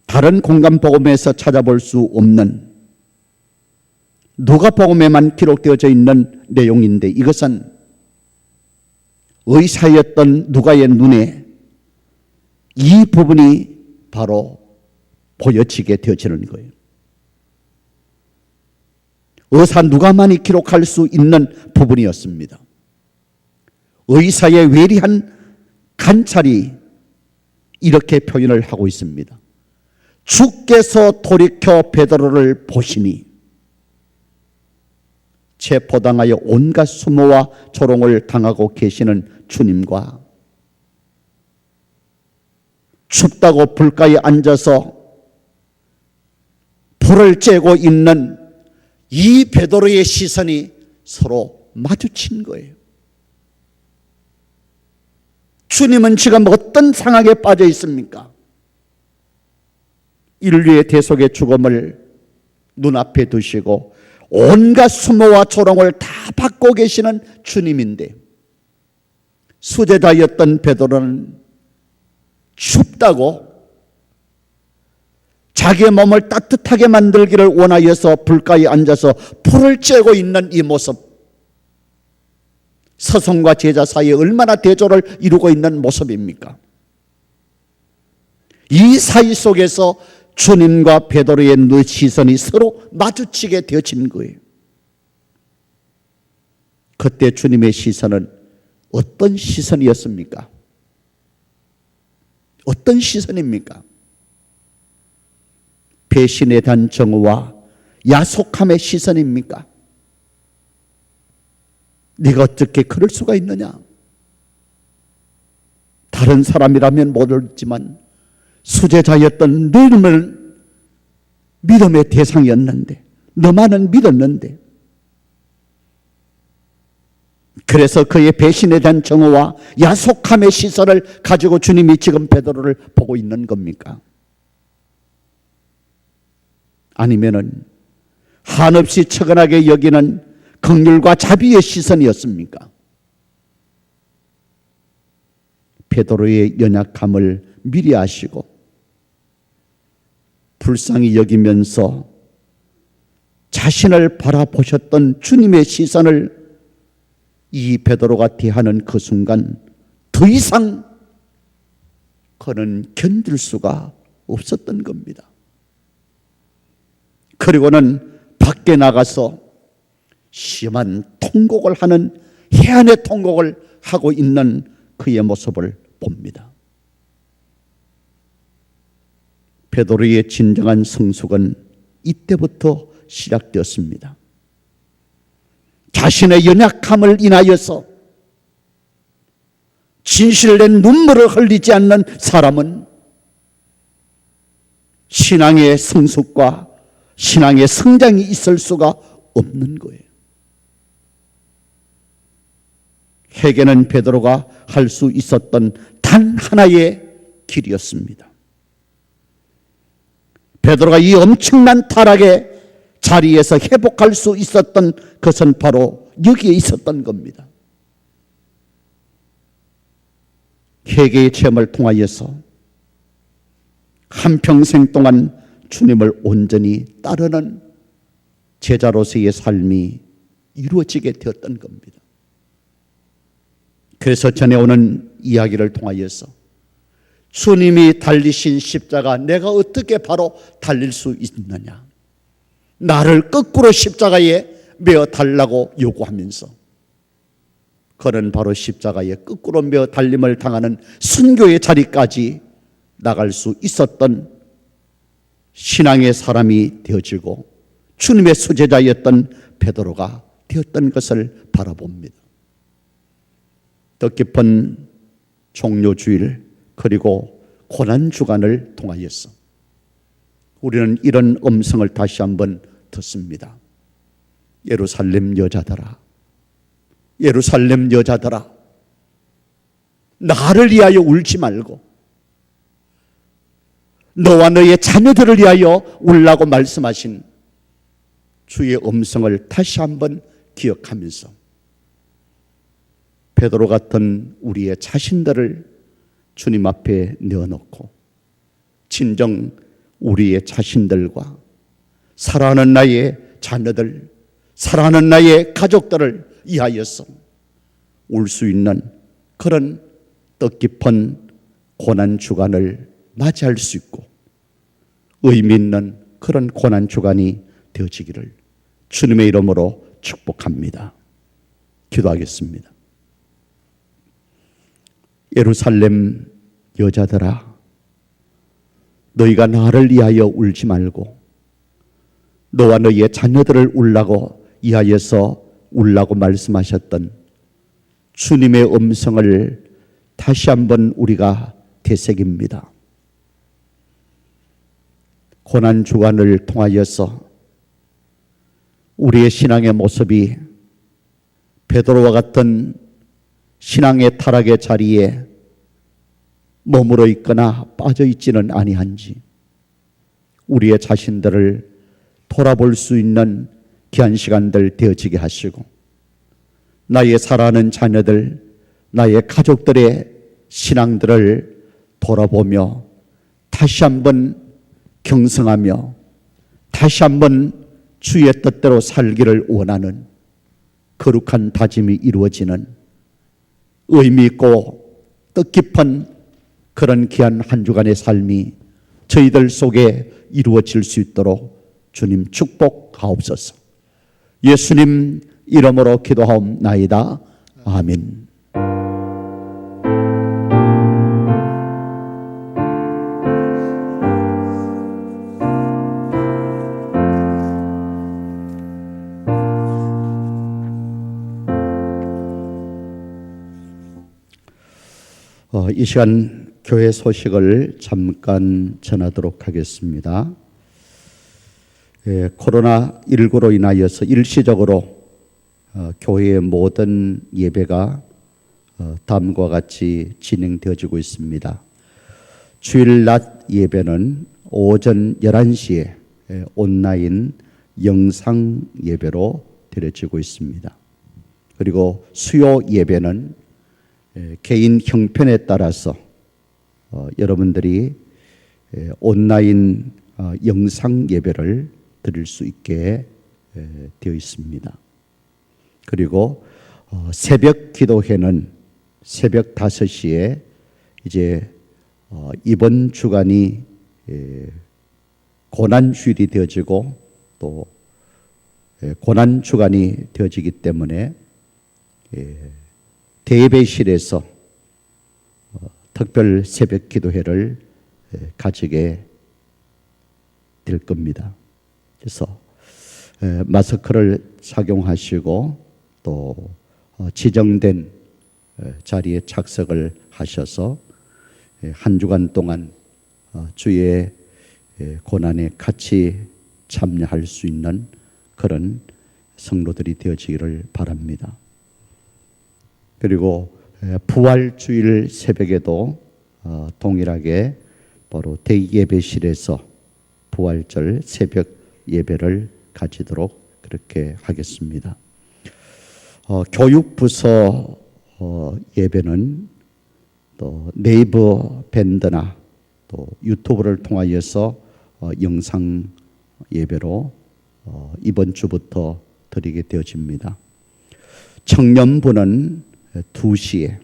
다른 공간복음에서 찾아볼 수 없는 누가복음에만 기록되어져 있는 내용인데, 이것은 의사였던 누가의 눈에 이 부분이 바로 보여지게 되어지는 거예요. 의사 누가만이 기록할 수 있는 부분이었습니다. 의사의 외리한 관찰이 이렇게 표현을 하고 있습니다. 주께서 돌이켜 베드로를 보시니, 체포당하여 온갖 수모와 조롱을 당하고 계시는 주님과 춥다고 불가에 앉아서 불을 쬐고 있는 이 베드로의 시선이 서로 마주친 거예요. 주님은 지금 어떤 상황에 빠져 있습니까? 인류의 대속의 죽음을 눈앞에 두시고 온갖 수모와 조롱을 다 받고 계시는 주님인데, 수제자였던 베드로는 춥다고 자기의 몸을 따뜻하게 만들기를 원하여서 불가에 앉아서 불을 쬐고 있는 이 모습, 스승과 제자 사이에 얼마나 대조를 이루고 있는 모습입니까? 이 사이 속에서 주님과 베드로의 눈 시선이 서로 마주치게 되어진 거예요. 그때 주님의 시선은 어떤 시선이었습니까? 어떤 시선입니까? 배신에 대한 정오와 야속함의 시선입니까? 네가 어떻게 그럴 수가 있느냐? 다른 사람이라면 모르지만 수제자였던 너는 믿음의 대상이었는데, 너만은 믿었는데, 그래서 그의 배신에 대한 정오와 야속함의 시선을 가지고 주님이 지금 베드로를 보고 있는 겁니까? 아니면은 한없이 처근하게 여기는 긍휼과 자비의 시선이었습니까? 베드로의 연약함을 미리 아시고 불쌍히 여기면서 자신을 바라보셨던 주님의 시선을 이 베드로가 대하는 그 순간 더 이상 그는 견딜 수가 없었던 겁니다. 그리고는 밖에 나가서 심한 통곡을 하는 해안의 통곡을 하고 있는 그의 모습을 봅니다. 베드로의 진정한 성숙은 이때부터 시작되었습니다. 자신의 연약함을 인하여서 진실된 눈물을 흘리지 않는 사람은 신앙의 성숙과 신앙의 성장이 있을 수가 없는 거예요. 회개는 베드로가 할 수 있었던 단 하나의 길이었습니다. 베드로가 이 엄청난 타락의 자리에서 회복할 수 있었던 것은 바로 여기에 있었던 겁니다. 회개의 체험을 통하여서 한평생 동안 주님을 온전히 따르는 제자로서의 삶이 이루어지게 되었던 겁니다. 그래서 전해오는 이야기를 통하여서 주님이 달리신 십자가 내가 어떻게 바로 달릴 수 있느냐, 나를 거꾸로 십자가에 메어 달라고 요구하면서 그는 바로 십자가에 거꾸로 메어 달림을 당하는 순교의 자리까지 나갈 수 있었던 신앙의 사람이 되어지고 주님의 수제자였던 베드로가 되었던 것을 바라봅니다. 뜻깊은 종료주일 그리고 고난주간을 통하여서 우리는 이런 음성을 다시 한번 듣습니다. 예루살렘 여자들아, 예루살렘 여자들아, 나를 위하여 울지 말고 너와 너의 자녀들을 위하여 울라고 말씀하신 주의 음성을 다시 한번 기억하면서 베드로 같은 우리의 자신들을 주님 앞에 내어놓고 진정 우리의 자신들과 사랑하는 나의 자녀들, 사랑하는 나의 가족들을 위하여서 울 수 있는 그런 뜻깊은 고난주간을 맞이할 수 있고 의미 있는 그런 고난주간이 되어지기를 주님의 이름으로 축복합니다. 기도하겠습니다. 예루살렘 여자들아, 너희가 나를 위하여 울지 말고 너와 너희의 자녀들을 울라고 위하여서 울라고 말씀하셨던 주님의 음성을 다시 한번 우리가 되새깁니다. 고난주간을 통하여서 우리의 신앙의 모습이 베드로와 같은 신앙의 타락의 자리에 머물러 있거나 빠져 있지는 아니한지 우리의 자신들을 돌아볼 수 있는 귀한 시간들 되어지게 하시고 나의 사랑하는 자녀들, 나의 가족들의 신앙들을 돌아보며 다시 한번 경성하며 다시 한번 주의 뜻대로 살기를 원하는 거룩한 다짐이 이루어지는 의미 있고 뜻깊은 그런 귀한 한 주간의 삶이 저희들 속에 이루어질 수 있도록 주님 축복하옵소서. 예수님 이름으로 기도하옵나이다. 아멘. 이 시간 교회 소식을 잠깐 전하도록 하겠습니다. 코로나19로 인하여서 일시적으로 교회의 모든 예배가 다음과 같이 진행되어지고 있습니다. 주일 낮 예배는 오전 11시에 온라인 영상 예배로 드려지고 있습니다. 그리고 수요 예배는 개인 형편에 따라서 여러분들이 온라인 영상 예배를 드릴 수 있게 되어 있습니다. 그리고 새벽 기도회는 새벽 5시에 이제 이번 주간이 고난주일이 되어지고 또 고난 주간이 되어지기 때문에 대예배실에서 특별 새벽 기도회를 가지게 될 겁니다. 그래서 마스크를 착용하시고 또 지정된 자리에 착석을 하셔서 한 주간 동안 주의 고난에 같이 참여할 수 있는 그런 성도들이 되어지기를 바랍니다. 그리고 부활주일 새벽에도 동일하게 바로 대예배실에서 부활절 새벽 예배를 가지도록 그렇게 하겠습니다. 교육부서 예배는 또 네이버 밴드나 또 유튜브를 통하여서 영상 예배로 이번 주부터 드리게 되어집니다. 청년부는 2시에,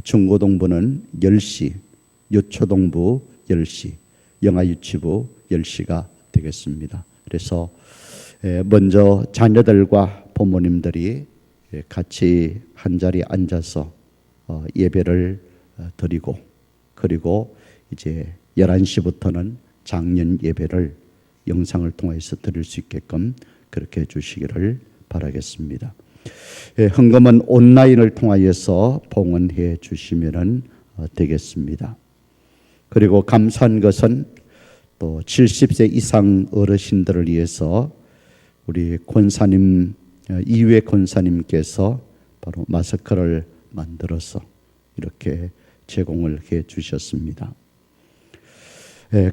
중고등부는 10시, 유초등부 10시, 영아유치부 10시가 되겠습니다. 그래서 먼저 자녀들과 부모님들이 같이 한자리에 앉아서 예배를 드리고, 그리고 이제 11시부터는 장년 예배를 영상을 통해서 드릴 수 있게끔 그렇게 해주시기를 바라겠습니다. 헌금은 온라인을 통하여서 봉헌해 주시면 되겠습니다. 그리고 감사한 것은 또 70세 이상 어르신들을 위해서 우리 권사님, 이회 권사님께서 바로 마스크를 만들어서 이렇게 제공을 해 주셨습니다.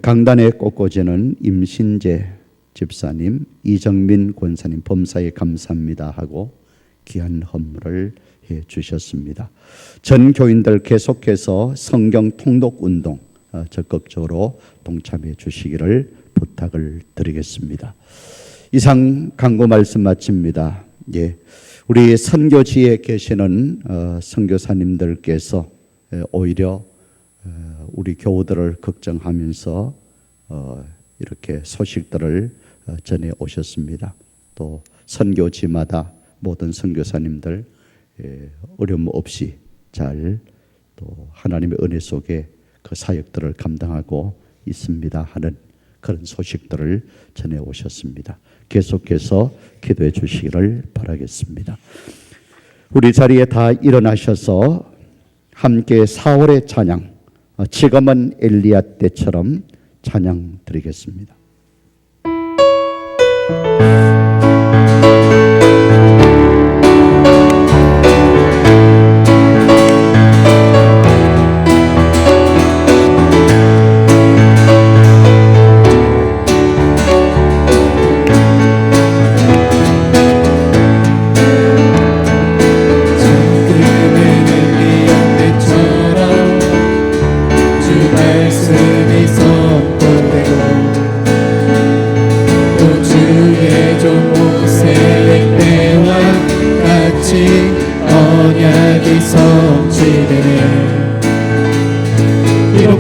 강단에 꽂고지는 임신재 집사님, 이정민 권사님 범사에 감사합니다 하고 귀한 헌물을 해 주셨습니다. 전 교인들 계속해서 성경 통독 운동 적극적으로 동참해 주시기를 부탁을 드리겠습니다. 이상 강구 말씀 마칩니다. 우리 선교지에 계시는 선교사님들께서 오히려 우리 교우들을 걱정하면서 이렇게 소식들을 전해 오셨습니다. 또 선교지마다 모든 선교사님들 어려움 없이 잘 또 하나님의 은혜 속에 그 사역들을 감당하고 있습니다 하는 그런 소식들을 전해 오셨습니다. 계속해서 기도해 주시기를 바라겠습니다. 우리 자리에 다 일어나셔서 함께 4월의 찬양, 지금은 엘리야 때처럼 찬양 드리겠습니다.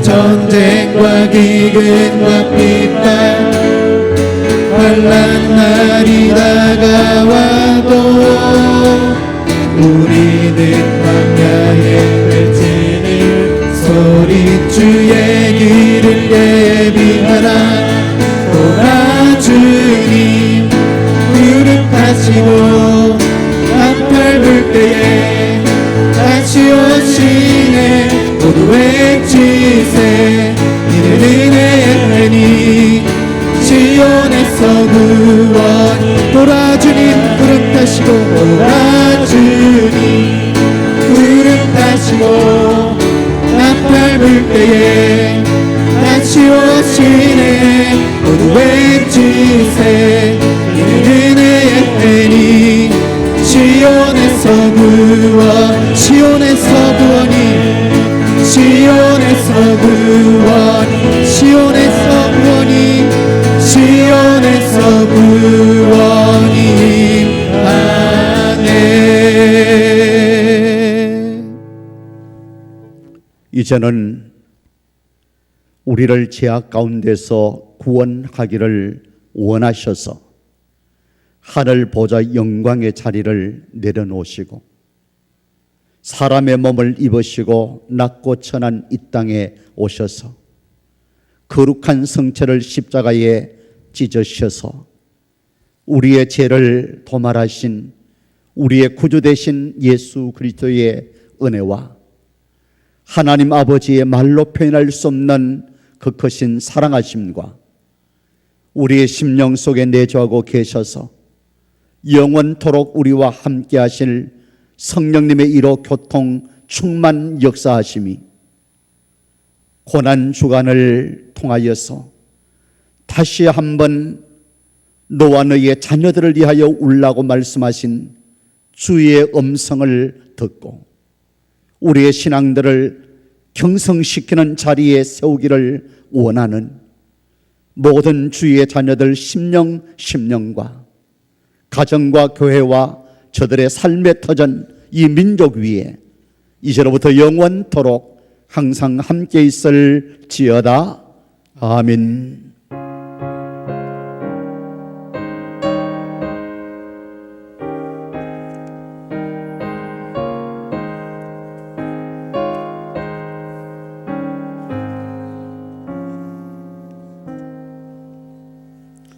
전쟁과 기근과 핍박 환난 날이 다가와도 우리는 광야에 펼치는 소리 주의 길을 예비하라. 오라 주님 무릎 하시고 한팔 불 때에 다시 오시네. 모두 외치세 이는 은혜의 해니 시온에서 구원. 오라 주님 무릎 타시고 오라 주님 무릎 타시고 나팔 불 때에 다시 오시네. 모두 외치세 이는 은혜의 해니 시온에서 구원. 시온에서 구원이 시온에서 구원이 시온에서 구원이 시온에서 구원이 아멘. 이제는 우리를 죄악 가운데서 구원하기를 원하셔서 하늘 보좌 영광의 자리를 내려놓으시고 사람의 몸을 입으시고 낮고 천한 이 땅에 오셔서 거룩한 성체를 십자가에 찢으셔서 우리의 죄를 도말하신 우리의 구주 되신 예수 그리스도의 은혜와 하나님 아버지의 말로 표현할 수 없는 그 크신 사랑하심과 우리의 심령 속에 내주하고 계셔서 영원토록 우리와 함께 하실 성령님의 이로 교통 충만 역사하심이 고난 주간을 통하여서 다시 한번 너와 너의 자녀들을 위하여 울라고 말씀하신 주의 음성을 듣고 우리의 신앙들을 경성시키는 자리에 세우기를 원하는 모든 주의 자녀들 심령과 가정과 교회와 저들의 삶의 터전 이 민족 위에 이제로부터 영원토록 항상 함께 있을지어다. 아멘.